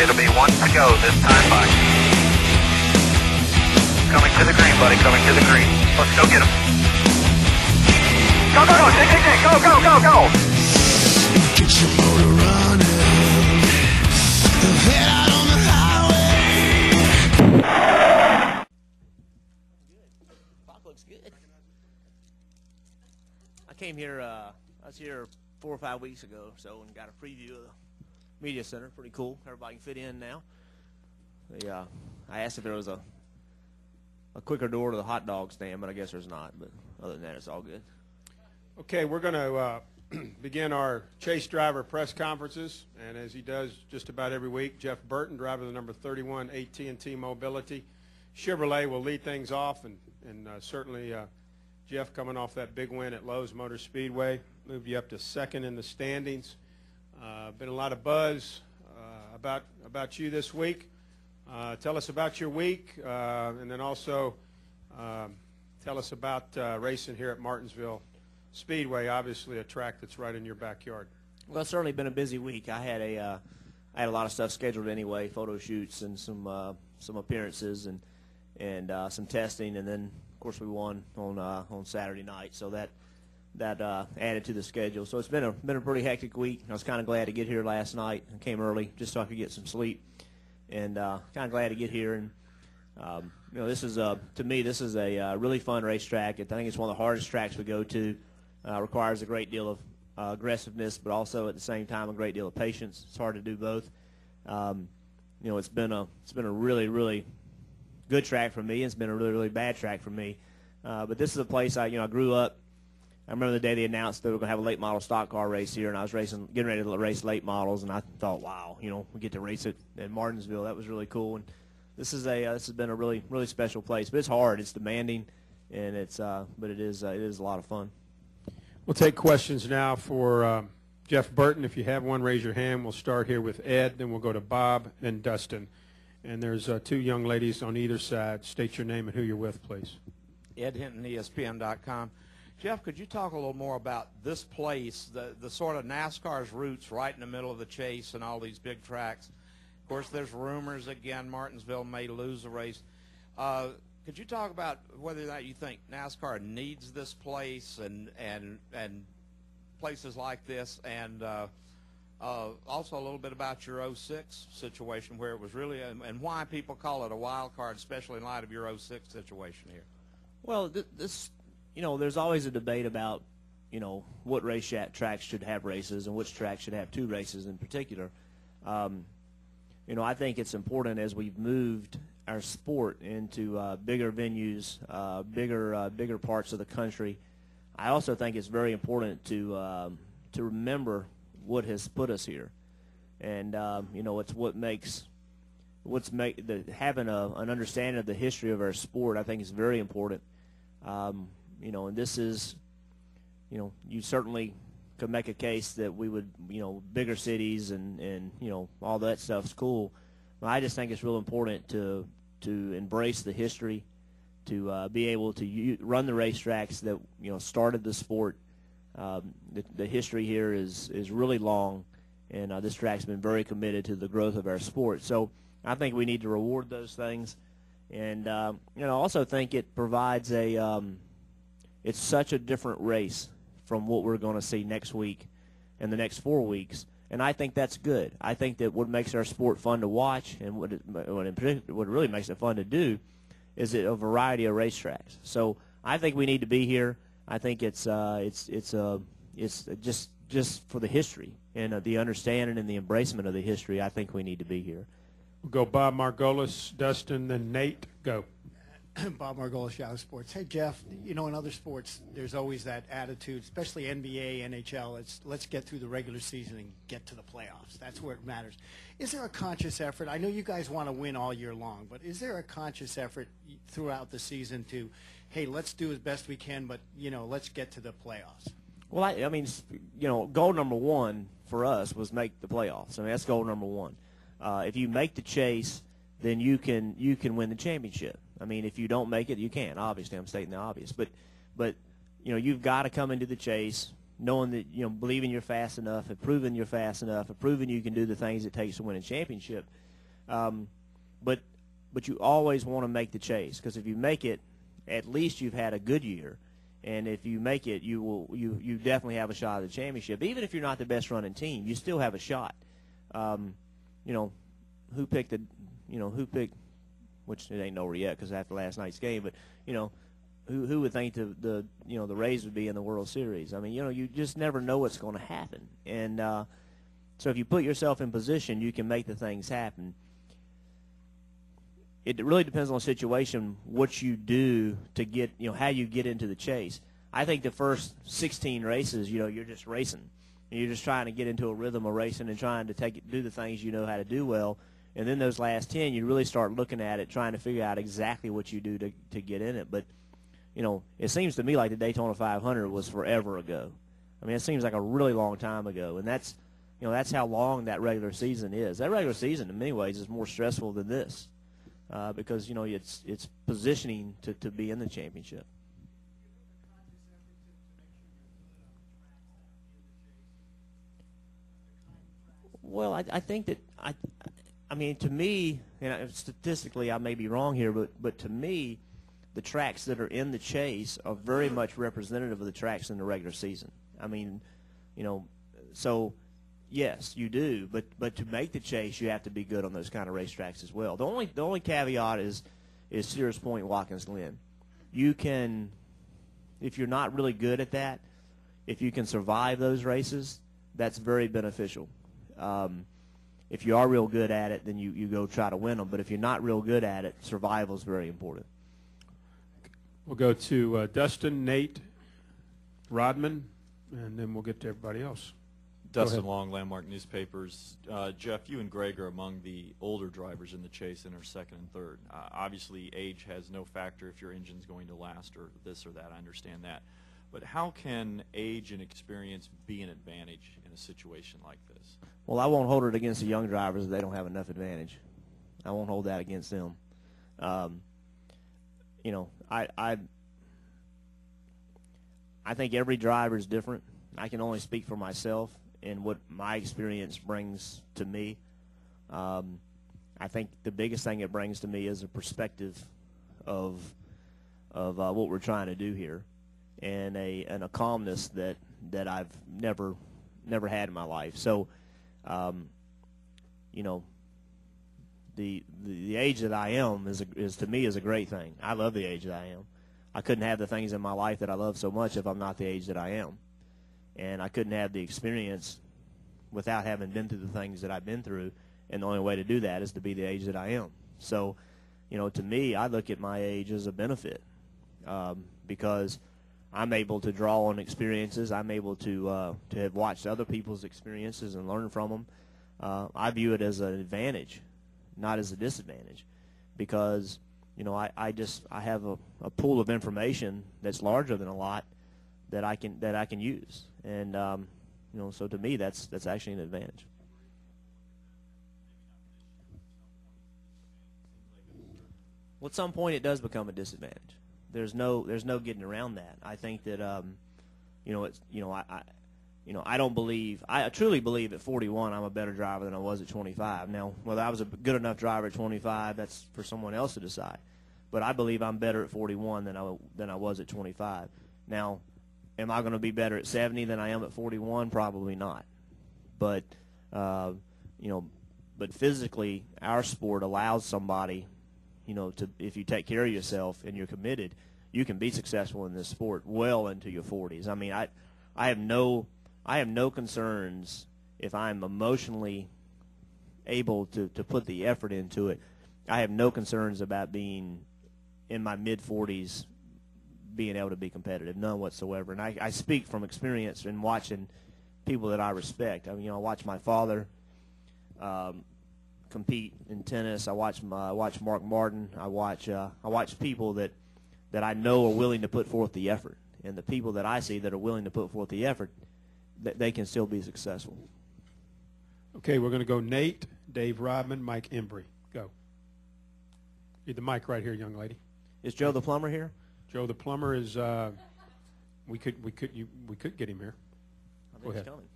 It'll be one to go this time by. Coming to the green, buddy, coming to the green. Let's go get him. Go, go, go, dig, dig, dig, go, go, go, go. Get your motor running. Head out on the highway. Clock looks good. I came here, I was here 4 or 5 weeks ago or so and got a preview of the media center. Pretty cool. Everybody can fit in now. I asked if there was a quicker door to the hot dog stand, but I guess there's not. But other than that, it's all good. Okay, we're going to begin our chase driver press conferences, and as he does just about every week, Jeff Burton, driver of the number 31 AT&T Mobility Chevrolet, will lead things off, and certainly Jeff, coming off that big win at Lowe's Motor Speedway, moved you up to second in the standings. Been a lot of buzz about you this week. Tell us about your week, and then also tell us about racing here at Martinsville Speedway, obviously a track that's right in your backyard. Well, it's certainly been a busy week. I had a lot of stuff scheduled anyway, photo shoots and some appearances and some testing, and then of course we won on Saturday night, so that added to the schedule. So it's been a pretty hectic week. I was kind of glad to get here last night. I came early just so I could get some sleep, and kind of glad to get here. And this is to me this is a really fun racetrack. I think it's one of the hardest tracks we go to. Requires a great deal of aggressiveness, but also at the same time a great deal of patience. It's hard to do both. It's been a really, really good track for me. It's been a really, really bad track for me. But this is a place I grew up. I remember the day they announced they were going to have a late model stock car race here, and I was getting ready to race late models, and I thought, wow, we get to race it at Martinsville. That was really cool. And this has been a really, really special place. But it's hard. It's demanding, and but it is a lot of fun. We'll take questions now for Jeff Burton. If you have one, raise your hand. We'll start here with Ed, then we'll go to Bob and Dustin. And there's two young ladies on either side. State your name and who you're with, please. Ed Hinton, ESPN.com. Jeff, could you talk a little more about this place, the sort of NASCAR's roots right in the middle of the chase and all these big tracks? Of course, there's rumors, again, Martinsville may lose the race. Could you talk about whether or not you think NASCAR needs this place and places like this, and also a little bit about your 06 situation where it was really, and why people call it a wild card, especially in light of your 06 situation here? Well, there's always a debate about, what tracks should have races and which tracks should have two races in particular. I think it's important as we've moved our sport into bigger venues, bigger parts of the country. I also think it's very important to remember what has put us here, and it's having an understanding of the history of our sport. I think is very important. And this is, you certainly could make a case that we would, bigger cities and all that stuff's cool. But I just think it's real important to embrace the history, to be able to run the racetracks that started the sport. The history here is really long, and this track's been very committed to the growth of our sport. So I think we need to reward those things, and I also think it provides it's such a different race from what we're going to see next week and the next 4 weeks. And I think that's good. I think that what makes our sport fun to watch, and what really makes it fun to do, is a variety of racetracks. So I think we need to be here. I think it's just for the history and the understanding and the embracement of the history. I think we need to be here. We'll go Bob Margolis, Dustin, then Nate. Go. Bob Margolis, Yahoo Sports. Hey, Jeff, in other sports, there's always that attitude, especially NBA, NHL, let's get through the regular season and get to the playoffs. That's where it matters. Is there a conscious effort? I know you guys want to win all year long, but is there a conscious effort throughout the season to, hey, let's do as best we can, but, let's get to the playoffs? Well, I mean, goal number one for us was make the playoffs. I mean, that's goal number one. If you make the chase, then you can win the championship. I mean, if you don't make it, you can't. Obviously, I'm stating the obvious. But you've got to come into the chase knowing that, believing you're fast enough, and proving you're fast enough, and proving you can do the things it takes to win a championship. But you always want to make the chase, because if you make it, at least you've had a good year. And if you make it, you definitely have a shot at the championship. Even if you're not the best running team, you still have a shot. Who picked, which it ain't over yet because after last night's game, but who would think the Rays would be in the World Series? I mean, you just never know what's going to happen. And so if you put yourself in position, you can make the things happen. It really depends on the situation, what you do to get, how you get into the chase. I think the first 16 races, you're just racing. And you're just trying to get into a rhythm of racing and trying to do the things you know how to do well. And then those last 10, you really start looking at it, trying to figure out exactly what you do to get in it. But, it seems to me like the Daytona 500 was forever ago. I mean, it seems like a really long time ago. And that's how long that regular season is. That regular season, in many ways, is more stressful than this. Because it's positioning to be in the championship. Well, I think that I mean, to me, and statistically I may be wrong here, but to me, the tracks that are in the chase are very much representative of the tracks in the regular season. I mean, so. Yes, you do, but to make the chase, you have to be good on those kind of racetracks as well. The only caveat is Sears Point, Watkins Glen. You can, if you're not really good at that, if you can survive those races, that's very beneficial. If you are real good at it, then you go try to win them. But if you're not real good at it, survival is very important. We'll go to Dustin, Nate, Rodman, and then we'll get to everybody else. Dustin Long, Landmark Newspapers. Jeff, you and Greg are among the older drivers in the chase and are second and third. Obviously, age has no factor if your engine's going to last or this or that. I understand that. But how can age and experience be an advantage in a situation like this? Well, I won't hold it against the young drivers if they don't have enough advantage. I won't hold that against them. I think every driver is different. I can only speak for myself and what my experience brings to me. I think the biggest thing it brings to me is a perspective of what we're trying to do here, and a calmness that I've never had in my life. So, the age that I am is to me is a great thing. I love the age that I am. I couldn't have the things in my life that I love so much if I'm not the age that I am. And I couldn't have the experience without having been through the things that I've been through, and the only way to do that is to be the age that I am. So, to me, I look at my age as a benefit because I'm able to draw on experiences. I'm able to have watched other people's experiences and learn from them. I view it as an advantage, not as a disadvantage, because I have a pool of information that's larger than a lot that I can use, and so to me that's actually an advantage. Well, at some point it does become a disadvantage. There's no getting around that. I think that I don't believe, I truly believe at 41 I'm a better driver than I was at 25. Now, whether I was a good enough driver at 25, that's for someone else to decide. But I believe I'm better at 41 than I was at 25. Now, am I going to be better at 70 than I am at 41? Probably not. But but physically, our sport allows somebody, to, if you take care of yourself and you're committed, you can be successful in this sport well into your 40s. I mean, I have no concerns if I'm emotionally able to put the effort into it. I have no concerns about being in my mid-40s being able to be competitive, none whatsoever. And I speak from experience in watching people that I respect. I mean, I watch my father compete in tennis. I watch Mark Martin. I watch people that I know are willing to put forth the effort, and the people that I see that are willing to put forth the effort, they can still be successful. Okay, we're going to go Nate, Dave Rodman, Mike Embry. Go. Need the mic right here, young lady. Is Joe the plumber here? Joe the plumber is. We could get him here. I think he's coming.